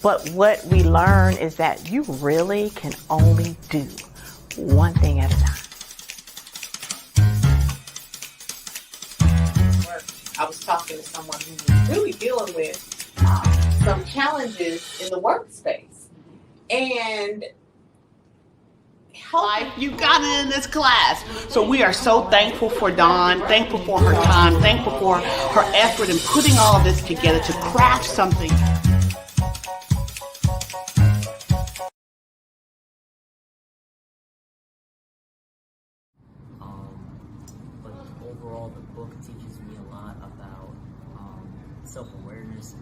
But what we learn is that you really can only do one thing at a time. I was talking to someone who was really dealing with some challenges in the workspace. And life you got in this class. So we are so thankful for Dawn, thankful for her time, thankful for her effort in putting all of this together to craft something. But overall, the book teaches me a lot about self-awareness.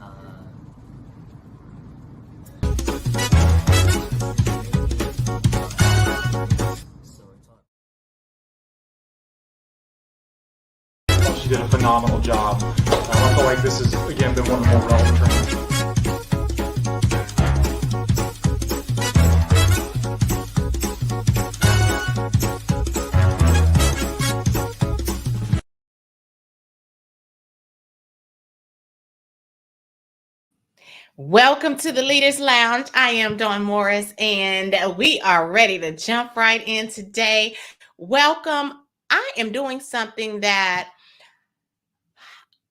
She did a phenomenal job. I feel like this has, again, been one of the more relevant trainings. welcome to the Leaders Lounge. I am Dawn Morris, and we are ready to jump right in today. Welcome. I am doing something that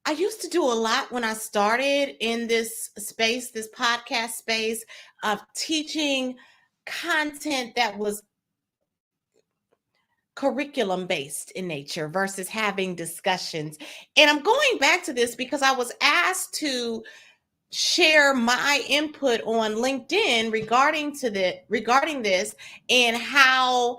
I used to do a lot when I started in this space, this podcast space of teaching content that was curriculum based in nature versus having discussions. And I'm going back to this because I was asked to share my input on LinkedIn regarding this and how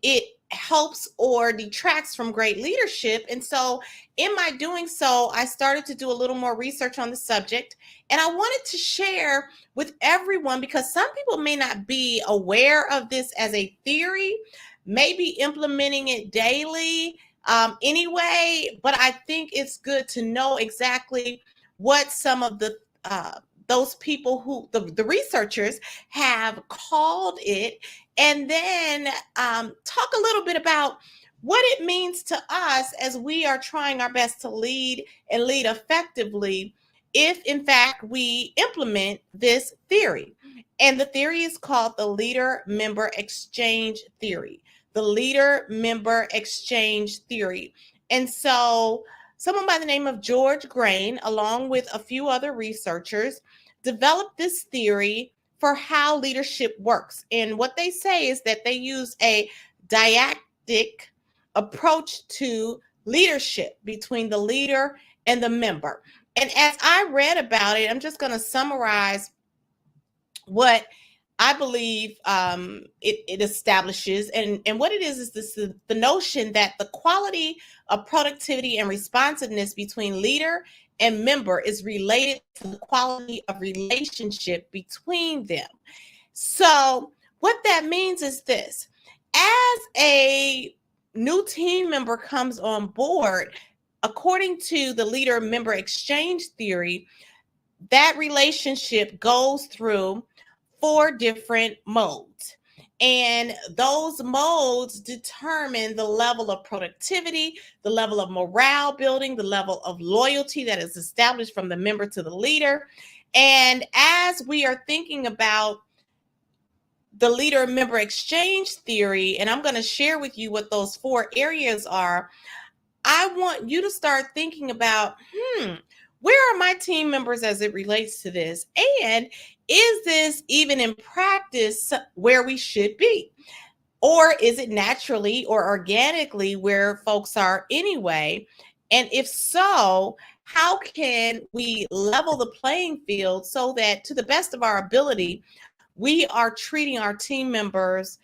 it helps or detracts from great leadership. And so in my doing so, I started to do a little more research on the subject, and I wanted to share with everyone because some people may not be aware of this as a theory, maybe implementing it daily anyway, but I think it's good to know exactly what some of the those people who the researchers have called it, and then talk a little bit about what it means to us as we are trying our best to lead and lead effectively if in fact we implement this theory. And the theory is called the leader member exchange theory. The leader member exchange theory. And so someone by the name of George Grain, along with a few other researchers, developed this theory for how leadership works. And what they say is that they use a dyadic approach to leadership between the leader and the member. And as I read about it, I'm just going to summarize what I believe it establishes. And what it is this, the notion that the quality of productivity and responsiveness between leader and member is related to the quality of relationship between them. So what that means is this: as a new team member comes on board, according to the leader member exchange theory, that relationship goes through 4 different modes. And those modes determine the level of productivity, the level of morale building, the level of loyalty that is established from the member to the leader. And as we are thinking about the leader member exchange theory, and I'm going to share with you what those 4 areas are, I want you to start thinking about, where are my team members as it relates to this? And is this even in practice where we should be? Or is it naturally or organically where folks are anyway? And if so, how can we level the playing field so that to the best of our ability, we are treating our team members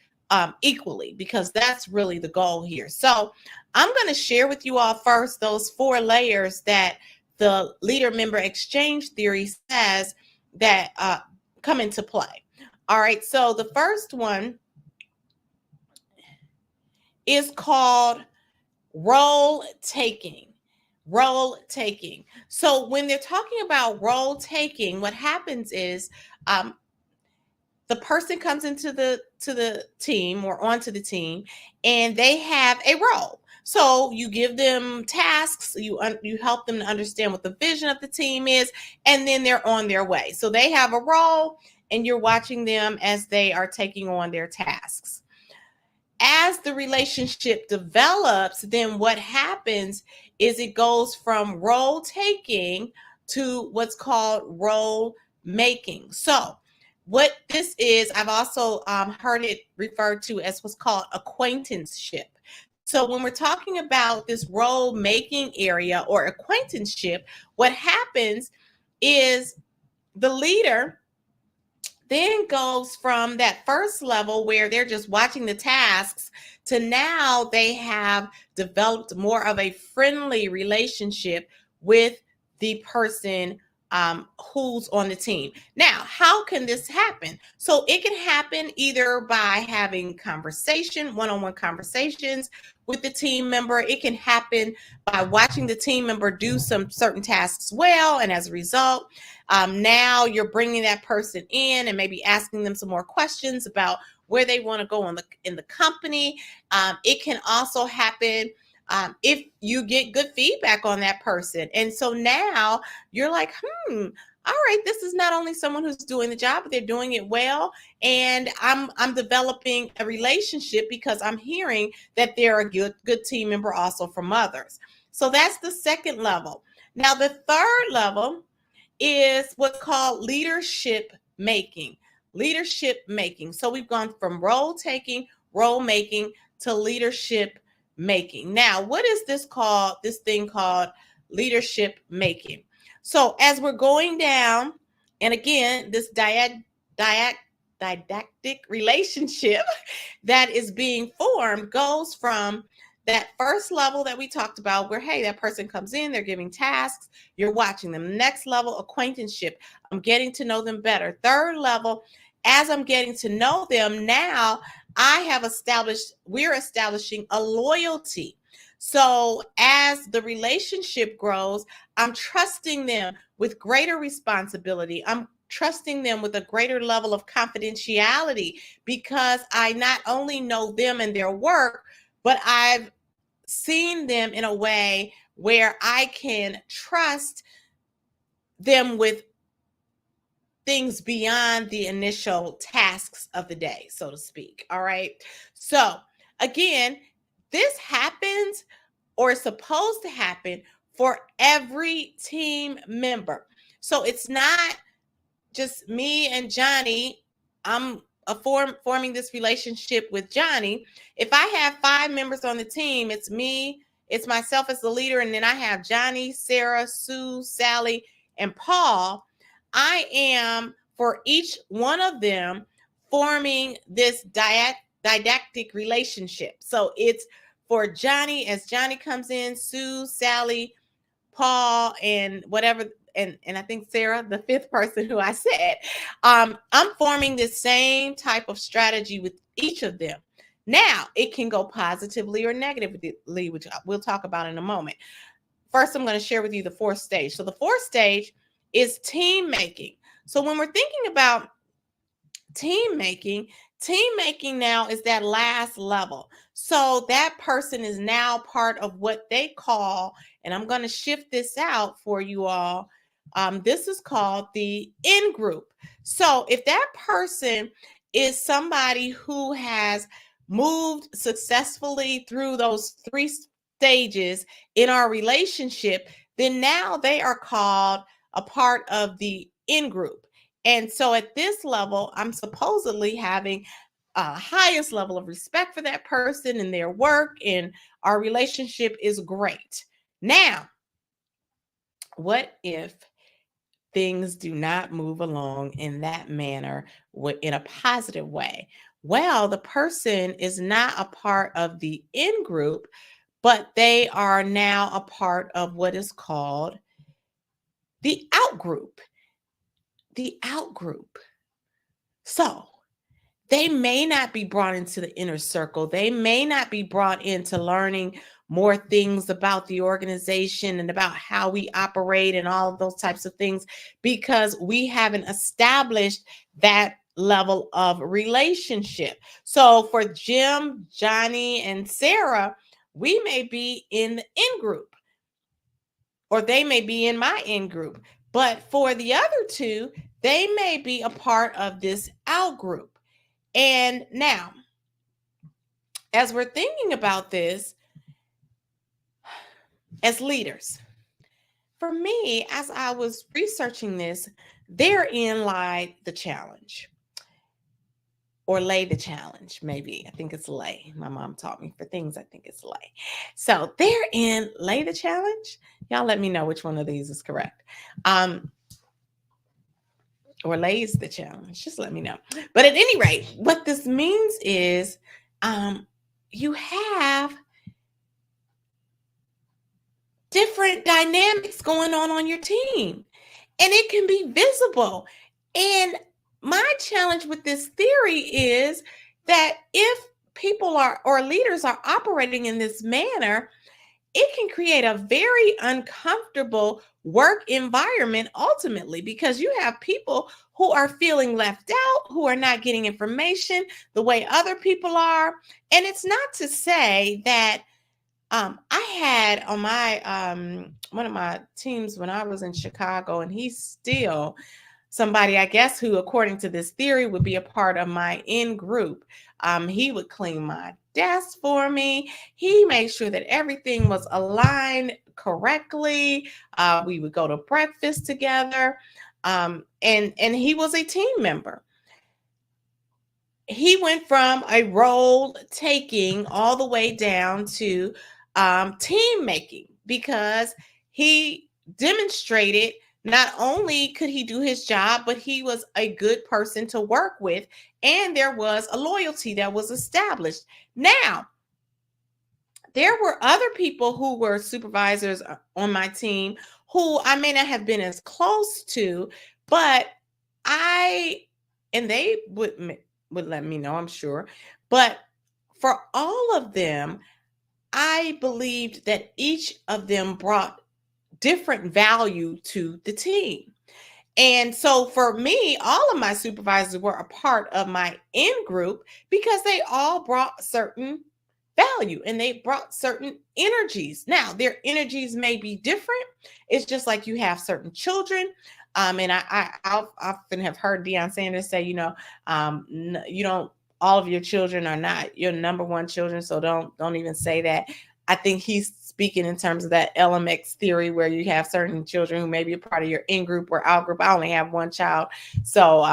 equally? Because that's really the goal here. So I'm going to share with you all first those 4 layers that the leader member exchange theory says that come into play. All right, so the first one is called role taking. Role taking. So when they're talking about role taking, what happens is the person comes into the team or onto the team, and they have a role. So you give them tasks, you help them to understand what the vision of the team is, and then they're on their way. So they have a role, and you're watching them as they are taking on their tasks. As the relationship develops, then what happens is it goes from role taking to what's called role making. So what this is, I've also heard it referred to as what's called acquaintanceship. So when we're talking about this role making area or acquaintanceship, what happens is the leader then goes from that first level where they're just watching the tasks to now they have developed more of a friendly relationship with the person who's on the team. Now, how can this happen? So it can happen either by having one-on-one conversations with the team member. It can happen by watching the team member do some certain tasks well, and as a result, now you're bringing that person in and maybe asking them some more questions about where they want to go in the company. It can also happen if you get good feedback on that person. And so now you're like, all right, this is not only someone who's doing the job, but they're doing it well. And I'm developing a relationship because I'm hearing that they're a good team member also from others. So that's the second level. Now, the third level is what's called leadership making. Leadership making. So we've gone from role taking, role making to leadership making. Now, what is this called? This thing called leadership making. So as we're going down, and again, this didactic relationship that is being formed goes from that first level that we talked about where, hey, that person comes in, they're giving tasks, you're watching them. Next level, acquaintanceship. I'm getting to know them better. Third level, as I'm getting to know them, now we're establishing a loyalty. So as the relationship grows, I'm trusting them with greater responsibility. I'm trusting them with a greater level of confidentiality because I not only know them and their work, but I've seen them in a way where I can trust them with things beyond the initial tasks of the day, so to speak. All right. So again, this happens or is supposed to happen for every team member. So it's not just me and Johnny. I'm forming this relationship with Johnny. If I have 5 members on the team, it's me, it's myself as the leader, and then I have Johnny, Sarah, Sue, Sally, and Paul. I am, for each one of them, forming this didactic relationship. So it's for Johnny, as Johnny comes in, Sue, Sally, Paul, and whatever, and I think Sarah, the 5th person who I said, I'm forming this same type of strategy with each of them. Now, it can go positively or negatively, which we'll talk about in a moment. First, I'm going to share with you the 4th stage. So the 4th stage is team making. So when we're thinking about team making now is that last level. So that person is now part of what they call, and I'm going to shift this out for you all. This is called the in group. So if that person is somebody who has moved successfully through those 3 stages in our relationship, then now they are called a part of the in group. And so at this level, I'm supposedly having a highest level of respect for that person and their work, and our relationship is great. Now, what if things do not move along in that manner in a positive way? Well, the person is not a part of the in group, but they are now a part of what is called the out group. The out group. So they may not be brought into the inner circle. They may not be brought into learning more things about the organization and about how we operate and all of those types of things, because we haven't established that level of relationship. So for Jim, Johnny, and Sarah, we may be in the in group, or they may be in my in group. But for the other two, they may be a part of this out group. And now, as we're thinking about this as leaders, for me, as I was researching this, therein lied the challenge, or lay the challenge. Maybe I think it's lay. My mom taught me for things, I think it's lay. So therein lay the challenge. Y'all let me know which one of these is correct. Or lays the challenge. Just let me know. But at any rate, what this means is you have different dynamics going on your team, and it can be visible. And my challenge with this theory is that if people are, or leaders are operating in this manner, it can create a very uncomfortable work environment ultimately, because you have people who are feeling left out, who are not getting information the way other people are. And it's not to say that I had on my one of my teams when I was in Chicago, and he's still somebody, I guess, who, according to this theory, would be a part of my in group. He would clean my desk for me. He made sure that everything was aligned correctly. We would go to breakfast together. And he was a team member. He went from a role taking all the way down to team making, because he demonstrated not only could he do his job, but he was a good person to work with, and there was a loyalty that was established. Now, there were other people who were supervisors on my team who I may not have been as close to, but and they would let me know, I'm sure. But for all of them, I believed that each of them brought different value to the team. And so for me, all of my supervisors were a part of my in group because they all brought certain value and they brought certain energies. Now, their energies may be different. It's just like you have certain children. And I often have heard Deion Sanders say, you don't, all of your children are not your number one children. So don't even say that. I think he's speaking in terms of that LMX theory where you have certain children who may be a part of your in group or out group. I only have one child. So,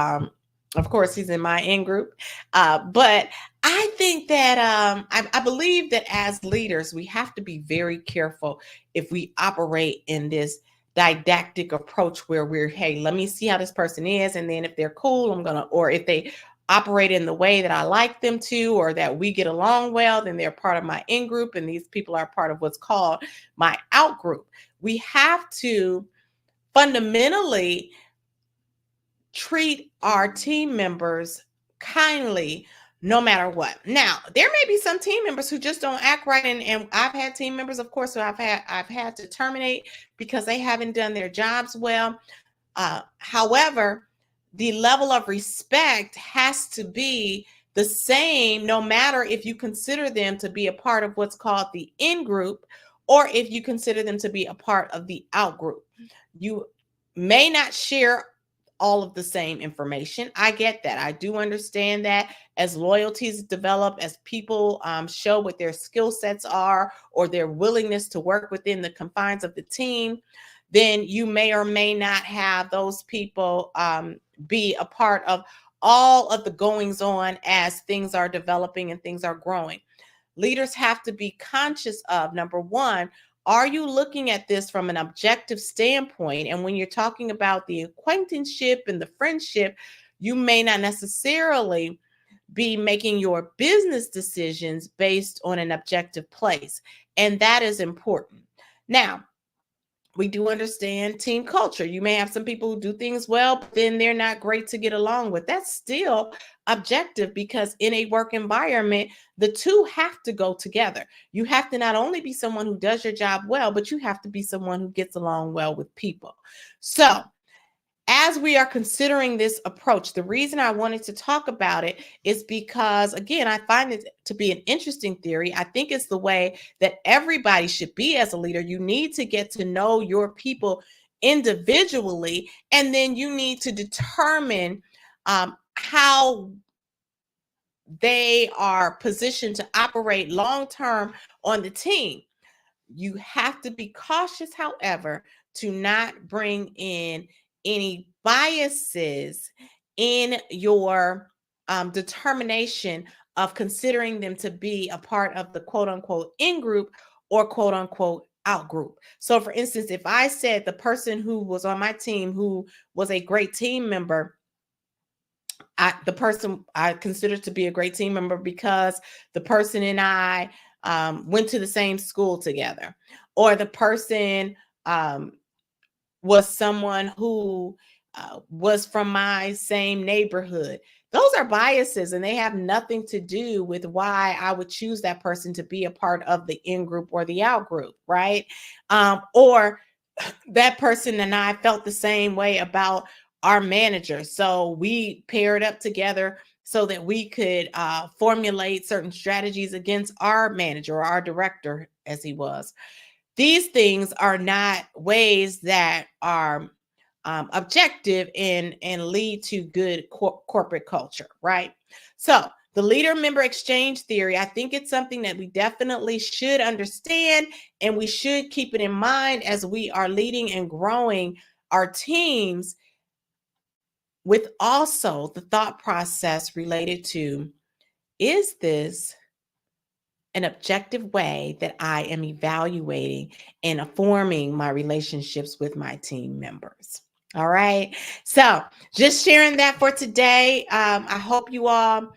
of course, he's in my in group. But I think that I believe that as leaders, we have to be very careful if we operate in this didactic approach where we're, hey, let me see how this person is. And then if they're cool, or if they operate in the way that I like them to, or that we get along well, then they're part of my in group. And these people are part of what's called my out group. We have to fundamentally treat our team members kindly, no matter what. Now, there may be some team members who just don't act right. And I've had team members, of course, who I've had to terminate because they haven't done their jobs well. However, the level of respect has to be the same, no matter if you consider them to be a part of what's called the in group, or if you consider them to be a part of the out group. You may not share all of the same information. I get that. I do understand that as loyalties develop, as people show what their skill sets are or their willingness to work within the confines of the team, then you may or may not have those people be a part of all of the goings on as things are developing and things are growing. Leaders have to be conscious of, number one, are you looking at this from an objective standpoint? And when you're talking about the acquaintanceship and the friendship, you may not necessarily be making your business decisions based on an objective place. And that is important. Now, we do understand team culture. You may have some people who do things well, but then they're not great to get along with. That's still objective, because in a work environment, the two have to go together. You have to not only be someone who does your job well, but you have to be someone who gets along well with people. So as we are considering this approach, the reason I wanted to talk about it is because, again, I find it to be an interesting theory. I think it's the way that everybody should be as a leader. You need to get to know your people individually, and then you need to determine how they are positioned to operate long-term on the team. You have to be cautious, however, to not bring in any biases in your determination of considering them to be a part of the quote unquote in group or quote unquote out group. So, for instance, if I said the person who was on my team who was a great team member, the person I considered to be a great team member because the person and I went to the same school together, or the person was someone who was from my same neighborhood. Those are biases, and they have nothing to do with why I would choose that person to be a part of the in group or the out group, right? Or that person and I felt the same way about our manager. So we paired up together so that we could formulate certain strategies against our manager or our director, as he was. These things are not ways that are objective and lead to good corporate culture, right? So the leader-member exchange theory, I think it's something that we definitely should understand, and we should keep it in mind as we are leading and growing our teams, with also the thought process related to, is this an objective way that I am evaluating and forming my relationships with my team members? All right. So just sharing that for today. I hope you all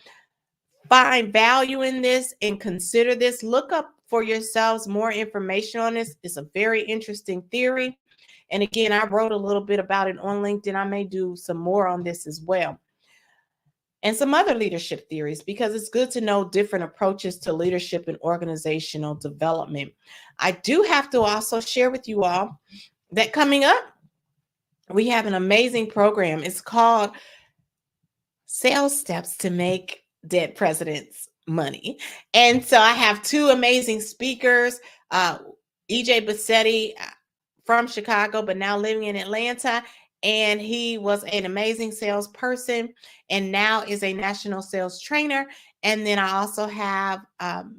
find value in this and consider this. Look up for yourselves more information on this. It's a very interesting theory. And again, I wrote a little bit about it on LinkedIn. I may do some more on this as well. And some other leadership theories, because it's good to know different approaches to leadership and organizational development. I do have to also share with you all that coming up, we have an amazing program. It's called Sales Steps to Make Dead Presidents Money. And so I have two amazing speakers, EJ Bassetti from Chicago, but now living in Atlanta. And he was an amazing salesperson and now is a national sales trainer. And then I also have,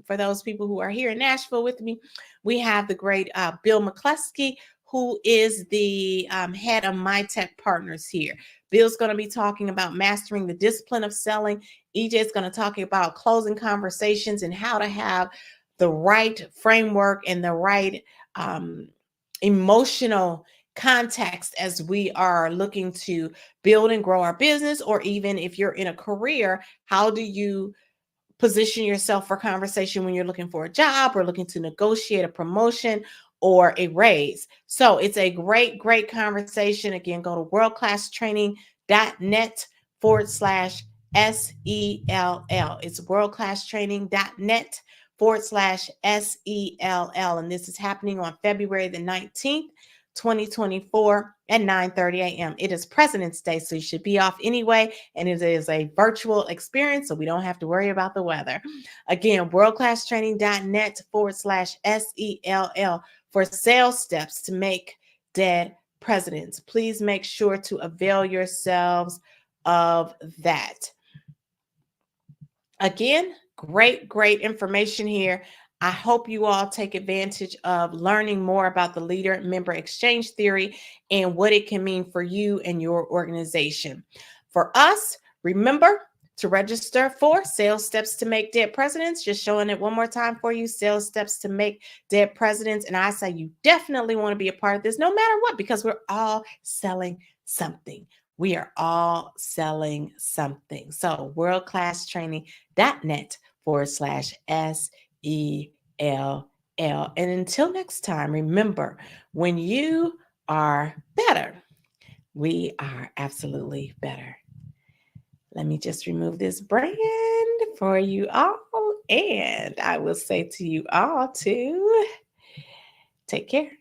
for those people who are here in Nashville with me, we have the great Bill McCluskey, who is the head of My Tech Partners here. Bill's going to be talking about mastering the discipline of selling. EJ is going to talk about closing conversations and how to have the right framework and the right emotional context as we are looking to build and grow our business, or even if you're in a career, how do you position yourself for conversation when you're looking for a job or looking to negotiate a promotion or a raise? So it's a great, great conversation. Again, go to worldclasstraining.net/SELL. It's worldclasstraining.net/SELL. And this is happening on February the 19th, 2024 at 9:30 a.m. It is President's Day, so you should be off anyway. And it is a virtual experience, so we don't have to worry about the weather. Again, worldclasstraining.net/SELL for sales steps to make dead presidents. Please make sure to avail yourselves of that. Again, great, great information here. I hope you all take advantage of learning more about the leader-member exchange theory and what it can mean for you and your organization. For us, remember to register for Sales Steps to Make Dead Presidents. Just showing it one more time for you, Sales Steps to Make Dead Presidents. And I say you definitely want to be a part of this no matter what, because we're all selling something. We are all selling something. So worldclasstraining.net/SELL. And until next time, remember, when you are better, we are absolutely better. Let me just remove this brand for you all. And I will say to you all to take care.